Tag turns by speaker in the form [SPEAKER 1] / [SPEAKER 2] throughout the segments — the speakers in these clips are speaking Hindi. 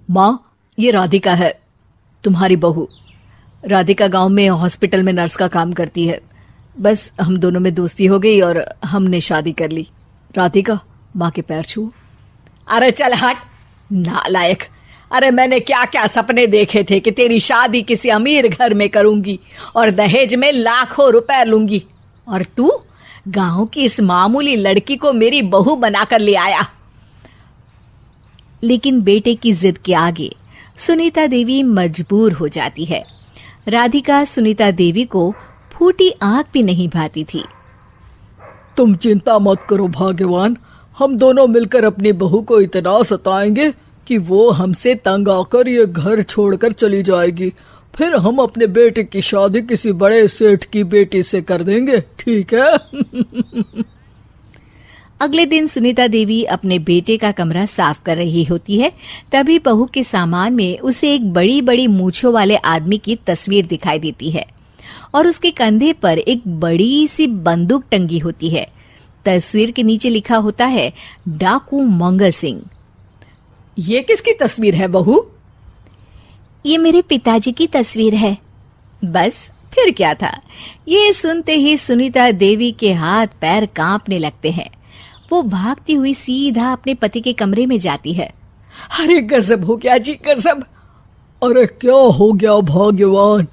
[SPEAKER 1] माँ, ये राधिका है, तुम्हारी बहू। राधिका गांव में हॉस्पिटल में नर्स का काम करती है। बस हम दोनों में दोस्ती हो गई और हमने शादी कर ली। राधिका, माँ के पैर छू।
[SPEAKER 2] अरे चल हट नालायक। अरे मैंने क्या क्या सपने देखे थे कि तेरी शादी किसी अमीर घर में करूंगी और दहेज में लाखों रुपए लूंगी, और तू गांव की इस मामूली लड़की को मेरी बहू बनाकर ले आया।
[SPEAKER 3] लेकिन बेटे की जिद के आगे सुनीता देवी मजबूर हो जाती है। राधिका सुनीता देवी को फूटी आंख भी नहीं भाती थी।
[SPEAKER 1] तुम चिंता मत करो भाग्यवान, हम दोनों मिलकर अपनी बहू को इतना सताएंगे कि वो हमसे तंग आकर ये घर छोड़कर चली जाएगी। फिर हम अपने बेटे की शादी किसी बड़े सेठ की बेटी से कर देंगे, ठीक है?
[SPEAKER 3] अगले दिन सुनीता देवी अपने बेटे का कमरा साफ कर रही होती है। तभी बहू के सामान में उसे एक बड़ी बड़ी मूंछों वाले आदमी की तस्वीर दिखाई देती है और उसके कंधे पर एक बड़ी सी बंदूक टंगी होती है। तस्वीर के नीचे लिखा होता है डाकू मंगल सिंह।
[SPEAKER 2] ये किसकी तस्वीर है बहू?
[SPEAKER 3] ये मेरे पिताजी की तस्वीर है। बस फिर क्या था। ये सुनते ही सुनीता देवी के हाथ पैर कांपने लगते हैं। वो भागती हुई सीधा अपने पति के कमरे में जाती है।
[SPEAKER 2] अरे गजब हो गया जी, गजब।
[SPEAKER 1] अरे क्या हो गया भाग्यवान?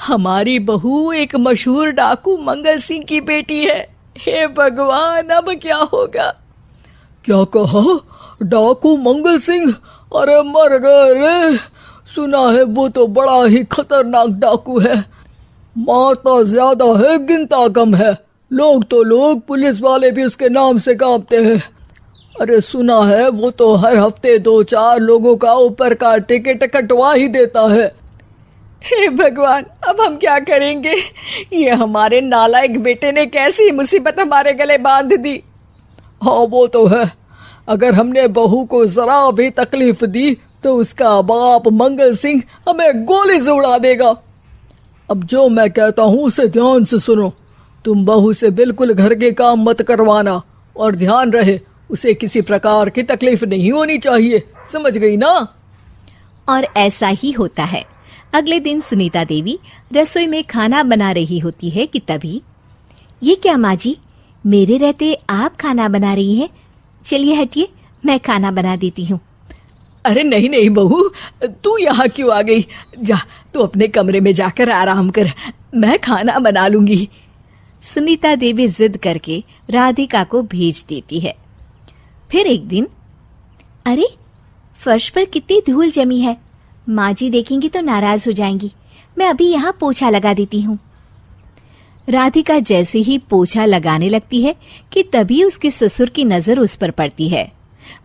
[SPEAKER 2] हमारी बहू एक मशहूर डाकू मंगल सिंह की बेटी है। हे भगवान, अब क्या होगा?
[SPEAKER 1] क्या कहा? डाकू मंगल सिंह? अरे मर गए रे। सुना है वो तो बड़ा ही खतरनाक डाकू है, मारता ज्यादा है गिनता कम है। लोग पुलिस वाले भी उसके नाम से कांपते हैं। अरे सुना है वो तो हर हफ्ते 2-4 लोगों का ऊपर का टिकट कटवा ही देता है।
[SPEAKER 2] हे भगवान, अब हम क्या करेंगे? ये हमारे नालायक बेटे ने कैसी मुसीबत हमारे गले बांध दी।
[SPEAKER 1] हाँ वो तो है, अगर हमने बहू को जरा भी तकलीफ दी तो उसका बाप मंगल सिंह हमें गोली से उड़ा देगा। अब जो मैं कहता हूँ उसे ध्यान से सुनो। तुम बहू से बिल्कुल घर के काम मत करवाना, और ध्यान रहे उसे किसी प्रकार की तकलीफ नहीं होनी चाहिए, समझ गई ना?
[SPEAKER 3] और ऐसा ही होता है। अगले दिन सुनीता देवी रसोई में खाना बना रही होती है कि तभी, ये क्या माँ जी, मेरे रहते आप खाना बना रही हैं? चलिए हटिए, मैं खाना बना देती हूँ।
[SPEAKER 2] अरे नहीं नहीं बहू, तू यहाँ क्यों आ गई? जा तू अपने कमरे में जाकर आराम कर, मैं खाना बना लूंगी।
[SPEAKER 3] सुनीता देवी जिद करके राधिका को भेज देती है। फिर एक दिन, अरे फर्श पर कितनी धूल जमी है, माँ जी देखेंगी तो नाराज हो जाएंगी, मैं अभी यहाँ पोछा लगा देती हूँ। राधिका जैसे ही पोछा लगाने लगती है कि तभी उसके ससुर की नजर उस पर पड़ती है।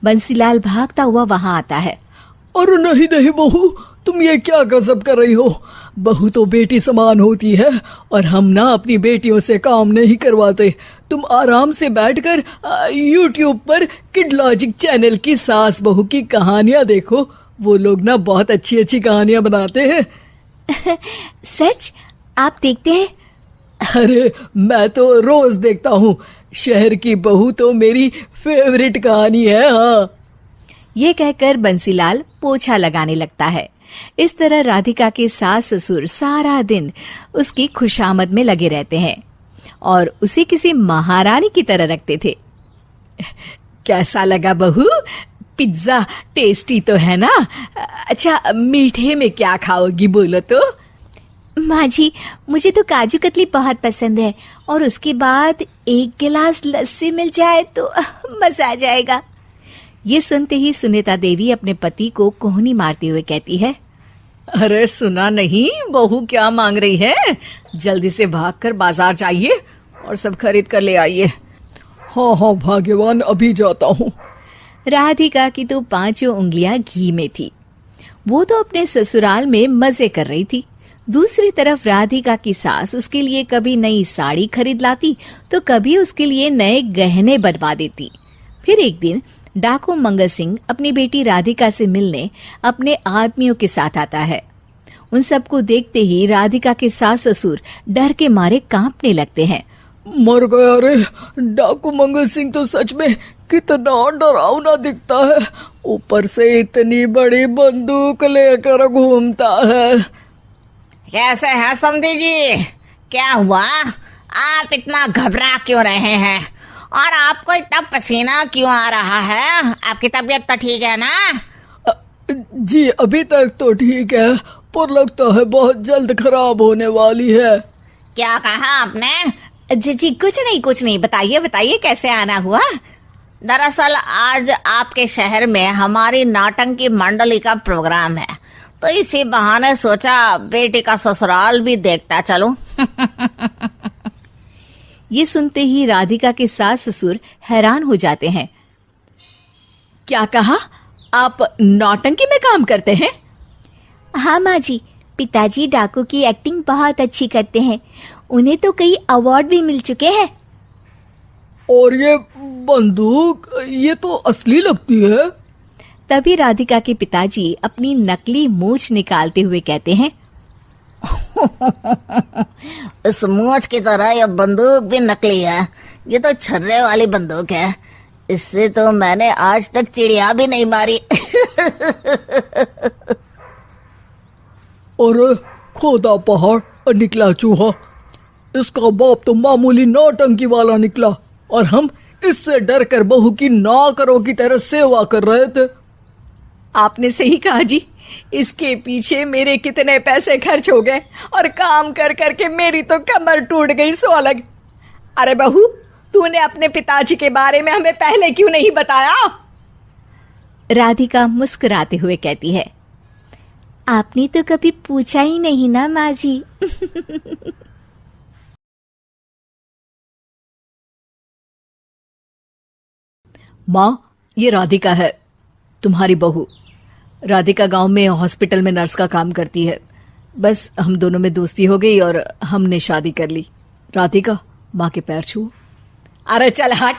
[SPEAKER 3] बंसीलाल भागता हुआ वहां आता है।
[SPEAKER 1] अरे नहीं नहीं बहू, तुम ये क्या गजब कर रही हो? बहू तो बेटी समान होती है, और हम ना अपनी बेटियों से काम नहीं करवाते। तुम आराम से बैठकर YouTube पर किड लॉजिक चैनल की सास बहू की कहानियां देखो। वो लोग ना बहुत अच्छी अच्छी कहानियां बनाते हैं।
[SPEAKER 3] सच? आप देखते हैं?
[SPEAKER 1] अरे मैं तो रोज देखता हूँ। शहर की बहू तो मेरी फेवरेट कहानी है। हाँ,
[SPEAKER 3] ये कहकर बंसीलाल पोछा लगाने लगता है। इस तरह राधिका के सास ससुर सारा दिन उसकी खुशामद में लगे रहते हैं और उसे किसी महारानी की तरह रखते थे।
[SPEAKER 2] कैसा लगा बहू? पिज्जा टेस्टी तो है ना? अच्छा, मीठे में क्या खाओगी बोलो तो?
[SPEAKER 3] माँ जी, मुझे तो काजू कतली बहुत पसंद है, और उसके बाद 1 गिलास लस्सी मिल जाए तो मजा आ जाएगा। ये सुनते ही सुनीता देवी अपने पति को कोहनी मारते हुए कहती है,
[SPEAKER 2] अरे सुना नहीं, बहू क्या मांग रही है? जल्दी से भागकर बाजार जाइए और सब खरीद कर ले आइए।
[SPEAKER 1] हाँ हाँ भाग्यवान, अभी जाता हूँ।
[SPEAKER 3] राधिका की तो 5 उंगलियां घी में थी। वो तो अपने ससुराल में मजे कर रही थी। दूसरी तरफ राधिका की सास उसके लिए कभी नई साड़ी खरीद लाती तो कभी उसके लिए नए गहने बनवा देती। फिर एक दिन डाकू मंगल सिंह अपनी बेटी राधिका से मिलने अपने आदमियों के साथ आता है। उन सबको देखते ही राधिका के सास ससुर डर के मारे कांपने लगते हैं।
[SPEAKER 1] मर गया रे। डाकू मंगल सिंह तो सच में कितना डरावना दिखता है, ऊपर से इतनी बड़ी बंदूक लेकर घूमता है।
[SPEAKER 4] कैसे हैं समधी जी? क्या हुआ? आप इतना घबरा क्यों रहे हैं? और आपको इतना पसीना क्यों आ रहा है? आपकी तबीयत तो ठीक है ना?
[SPEAKER 1] जी अभी तक तो ठीक है, पर लगता है बहुत जल्द खराब होने वाली है।
[SPEAKER 4] क्या कहा आपने?
[SPEAKER 3] जी जी कुछ नहीं, बताइए बताइए कैसे आना हुआ।
[SPEAKER 4] दरअसल आज आपके शहर में हमारी नाटंकी मंडली का प्रोग्राम है, तो इसी बहाने सोचा बेटी का ससुराल भी देखता चलूं।
[SPEAKER 3] ये सुनते ही राधिका के सास ससुर हैरान हो जाते हैं।
[SPEAKER 2] क्या कहा? आप नौटंकी में काम करते हैं?
[SPEAKER 3] हाँ माँ जी, पिताजी डाकू की एक्टिंग बहुत अच्छी करते हैं, उन्हें तो कई अवार्ड भी मिल चुके हैं।
[SPEAKER 1] और ये बंदूक, ये तो असली लगती है।
[SPEAKER 3] तभी राधिका के पिताजी अपनी नकली मूंछ निकालते हुए कहते हैं,
[SPEAKER 4] इस मूंछ की तरह यह बंदूक भी नकली है। ये तो छर्रे वाली बंदूक है, इससे तो मैंने आज तक चिड़िया भी नहीं मारी।
[SPEAKER 1] और खोदा पहाड़ और निकला चूहा। इसका बाप तो मामूली नौटंकी वाला निकला, और हम इससे डर कर बहू की नौकरों की तरह सेवा कर रहे थे।
[SPEAKER 2] आपने सही कहा जी, इसके पीछे मेरे कितने पैसे खर्च हो गए, और काम कर करके मेरी तो कमर टूट गई सो अलग। अरे बहू, तूने अपने पिताजी के बारे में हमें पहले क्यों नहीं बताया?
[SPEAKER 3] राधिका मुस्कुराते हुए कहती है, आपने तो कभी पूछा ही नहीं ना माँ जी।
[SPEAKER 2] माँ, ये राधिका है, तुम्हारी बहू। राधिका गांव में हॉस्पिटल में नर्स का काम करती है। बस हम दोनों में दोस्ती हो गई और हमने शादी कर ली। राधिका, माँ के पैर छू। अरे चल हट,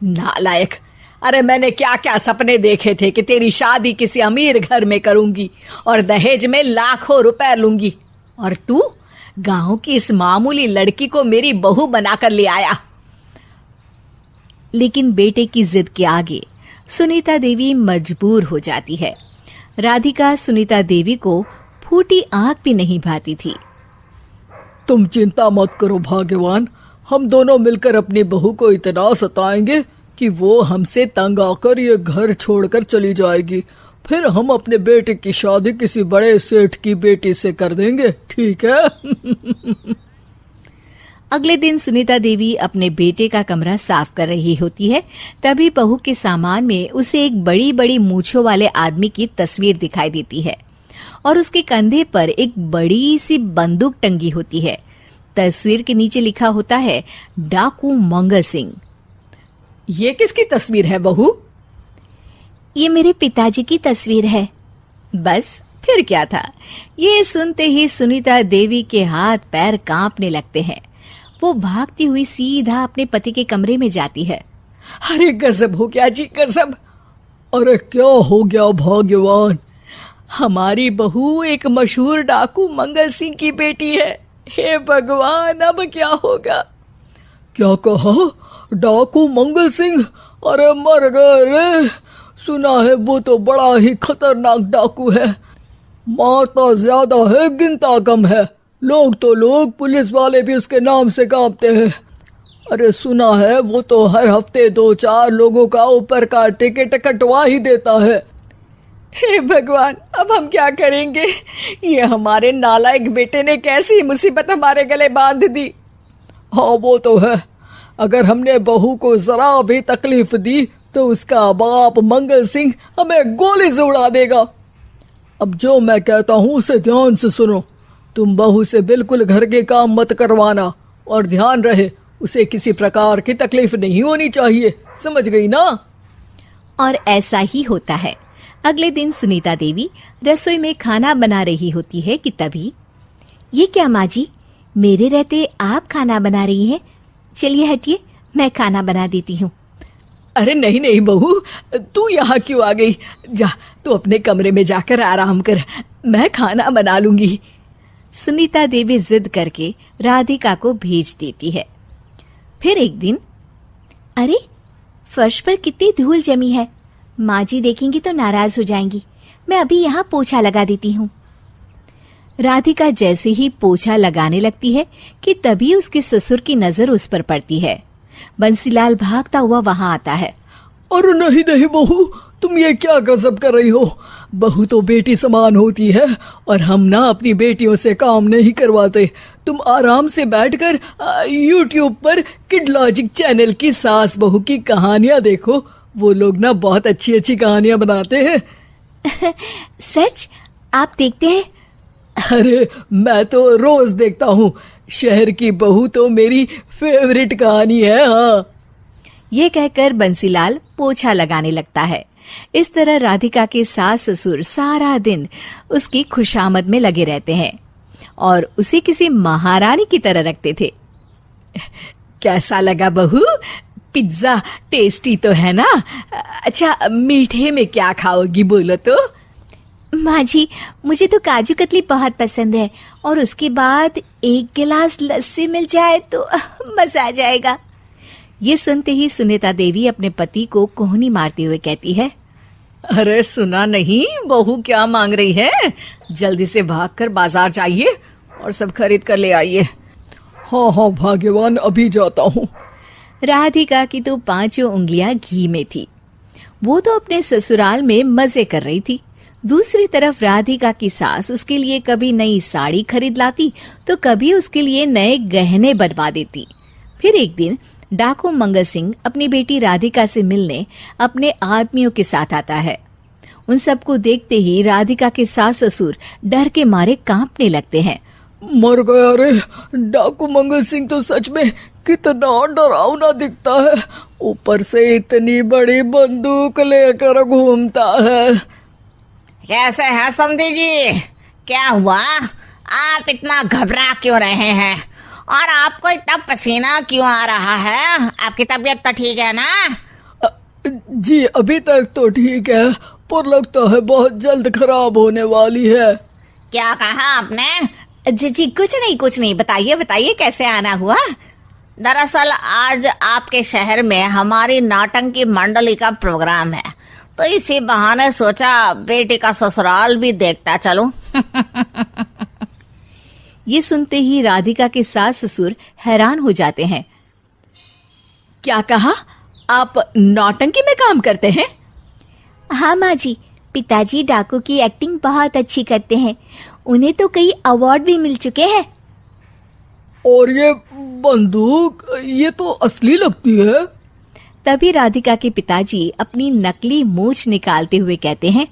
[SPEAKER 2] नालायक। अरे मैंने क्या क्या सपने देखे थे कि तेरी शादी किसी अमीर घर में करूंगी और दहेज में लाखों रुपए लूंगी, और तू गांव की इस मामूली लड़की को मेरी बहू बनाकर ले आया।
[SPEAKER 3] लेकिन बेटे की जिद के आगे सुनीता देवी मजबूर हो जाती है। राधिका सुनीता देवी को फूटी आंख भी नहीं भाती थी।
[SPEAKER 1] तुम चिंता मत करो भाग्यवान, हम दोनों मिलकर अपनी बहू को इतना सताएंगे कि वो हमसे तंग आकर ये घर छोड़कर चली जाएगी। फिर हम अपने बेटे की शादी किसी बड़े सेठ की बेटी से कर देंगे, ठीक है?
[SPEAKER 3] अगले दिन सुनीता देवी अपने बेटे का कमरा साफ कर रही होती है। तभी बहू के सामान में उसे एक बड़ी बड़ी मूंछों वाले आदमी की तस्वीर दिखाई देती है, और उसके कंधे पर एक बड़ी सी बंदूक टंगी होती है। तस्वीर के नीचे लिखा होता है, डाकू मंगल सिंह।
[SPEAKER 2] ये किसकी तस्वीर है बहू?
[SPEAKER 3] ये मेरे पिताजी की तस्वीर है। बस फिर क्या था। ये सुनते ही सुनीता देवी के हाथ पैर कांपने लगते हैं। वो भागती हुई सीधा अपने पति के कमरे में जाती है।
[SPEAKER 2] अरे गजब हो गया जी, गजब।
[SPEAKER 1] अरे क्या हो गया भाग्यवान?
[SPEAKER 2] हमारी बहू एक मशहूर डाकू मंगल सिंह की बेटी है। हे भगवान, अब क्या होगा?
[SPEAKER 1] क्या कहा? डाकू मंगल सिंह? अरे मर गए रे। सुना है वो तो बड़ा ही खतरनाक डाकू है, मारता ज्यादा है गिनता कम है। लोग तो लोग, पुलिस वाले भी उसके नाम से कांपते हैं। अरे सुना है वो तो हर हफ्ते 2-4 लोगों का ऊपर का टिकट कटवा ही देता है।
[SPEAKER 2] हे भगवान, अब हम क्या करेंगे? ये हमारे नालायक बेटे ने कैसी मुसीबत हमारे गले बांध दी।
[SPEAKER 1] हाँ वो तो है, अगर हमने बहू को जरा भी तकलीफ दी तो उसका बाप मंगल सिंह हमें गोली से उड़ा देगा। अब जो मैं कहता हूँ उसे ध्यान से सुनो। तुम बहू से बिल्कुल घर के काम मत करवाना, और ध्यान रहे उसे किसी प्रकार की तकलीफ नहीं होनी चाहिए, समझ गई ना?
[SPEAKER 3] और ऐसा ही होता है। अगले दिन सुनीता देवी रसोई में खाना बना रही होती है कि तभी, ये क्या माँ जी, मेरे रहते आप खाना बना रही हैं? चलिए हटिए, मैं खाना बना देती हूँ।
[SPEAKER 2] अरे नहीं नहीं बहू, तू यहाँ क्यों आ गई? जा, तू अपने कमरे में जाकर आराम कर, मैं खाना बना लूंगी।
[SPEAKER 3] सुनीता देवी जिद करके राधिका को भेज देती है। फिर एक दिन, अरे फर्श पर कितनी धूल जमी है, माँ जी देखेंगी तो नाराज हो जाएंगी, मैं अभी यहाँ पोछा लगा देती हूँ। राधिका जैसे ही पोछा लगाने लगती है कि तभी उसके ससुर की नजर उस पर पड़ती है। बंसीलाल भागता हुआ वहां आता है।
[SPEAKER 1] अरे नहीं नहीं बहू, तुम ये क्या गजब कर रही हो। बहू तो बेटी समान होती है और हम ना अपनी बेटियों से काम नहीं करवाते। तुम आराम से बैठकर यूट्यूब पर किड लॉजिक चैनल की सास बहू की कहानियां देखो। वो लोग ना बहुत अच्छी अच्छी कहानियां बनाते हैं।
[SPEAKER 3] सच? आप देखते हैं?
[SPEAKER 1] अरे मैं तो रोज देखता हूँ। शहर की बहू तो मेरी फेवरेट कहानी है। हाँ,
[SPEAKER 3] ये कहकर बंसीलाल पोछा लगाने लगता है। इस तरह राधिका के सास ससुर सारा दिन उसकी खुशामद में लगे रहते हैं और उसे किसी महारानी की तरह रखते थे। कैसा लगा बहू? पिज्जा टेस्टी तो है ना? अच्छा, मीठे में क्या खाओगी बोलो तो? माँ जी, मुझे तो काजू कतली बहुत पसंद है और उसके बाद एक गिलास लस्सी मिल जाए तो मजा आ जाएगा। ये सुनते ही सुनीता देवी अपने पति को कोहनी मारते हुए कहती है,
[SPEAKER 2] अरे सुना नहीं बहू क्या मांग रही है? जल्दी से भागकर बाजार जाइए और सब खरीद कर ले आइए।
[SPEAKER 1] हाँ हाँ भाग्यवान, अभी जाता हूँ।
[SPEAKER 3] राधिका की तो 5 उंगलियां घी में थी। वो तो अपने ससुराल में मजे कर रही थी। दूसरी तरफ राधिका की सास उसके लिए कभी नई साड़ी खरीद लाती तो कभी उसके लिए नए गहने बनवा देती। फिर एक दिन डाकू मंगल सिंह अपनी बेटी राधिका से मिलने अपने आदमियों के साथ आता है। उन सबको देखते ही राधिका के सास ससुर डर के मारे कांपने लगते हैं।
[SPEAKER 1] मर गया रे, डाकू मंगल सिंह तो सच में कितना डरावना दिखता है। ऊपर से इतनी बड़ी बंदूक लेकर घूमता है।
[SPEAKER 4] कैसे हैं समधी जी? क्या हुआ? आप इतना घबरा क्यों रहे हैं? और आपको इतना पसीना क्यों आ रहा है? आपकी तबीयत तो ठीक है ना?
[SPEAKER 1] जी अभी तक तो ठीक है, पर लगता है बहुत जल्द खराब होने वाली है।
[SPEAKER 4] क्या कहा आपने?
[SPEAKER 3] जी कुछ नहीं, बताइए बताइए कैसे आना हुआ?
[SPEAKER 4] दरअसल आज आपके शहर में हमारी नाटंकी मंडली का प्रोग्राम है, तो इसी बहाने सोचा बेटी का ससुराल भी देखता चलूं।
[SPEAKER 3] ये सुनते ही राधिका के सास ससुर हैरान हो जाते हैं।
[SPEAKER 2] क्या कहा? आप नौटंकी में काम करते हैं?
[SPEAKER 3] हाँ माँ जी, पिताजी डाकू की एक्टिंग बहुत अच्छी करते हैं। उन्हें तो कई अवार्ड भी मिल चुके हैं।
[SPEAKER 1] और ये बंदूक, ये तो असली लगती है।
[SPEAKER 3] तभी राधिका के पिताजी अपनी नकली मूंछ निकालते हुए कहते हैं,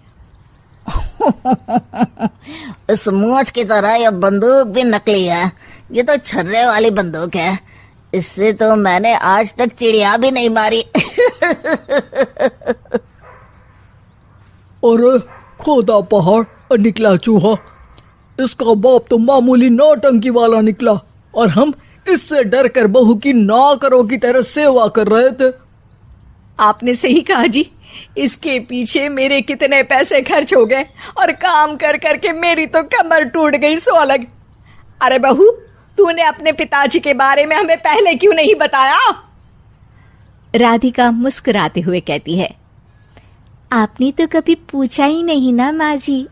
[SPEAKER 4] इस मूंछ की तरह यह बंदूक भी नकली है। ये तो छर्रे वाली बंदूक है। इससे तो मैंने आज तक चिड़िया भी नहीं मारी।
[SPEAKER 1] और खोदा पहाड़ और निकला चूहा। इसका बाप तो मामूली नौटंकी वाला निकला और हम इससे डर कर बहू की नौकरों की तरह सेवा कर रहे थे।
[SPEAKER 2] आपने सही कहा जी। इसके पीछे मेरे कितने पैसे खर्च हो गए और काम कर करके मेरी तो कमर टूट गई सो अलग। अरे बहू, तूने अपने पिताजी के बारे में हमें पहले क्यों नहीं बताया?
[SPEAKER 3] राधिका मुस्कुराते हुए कहती है, आपने तो कभी पूछा ही नहीं ना माँ जी।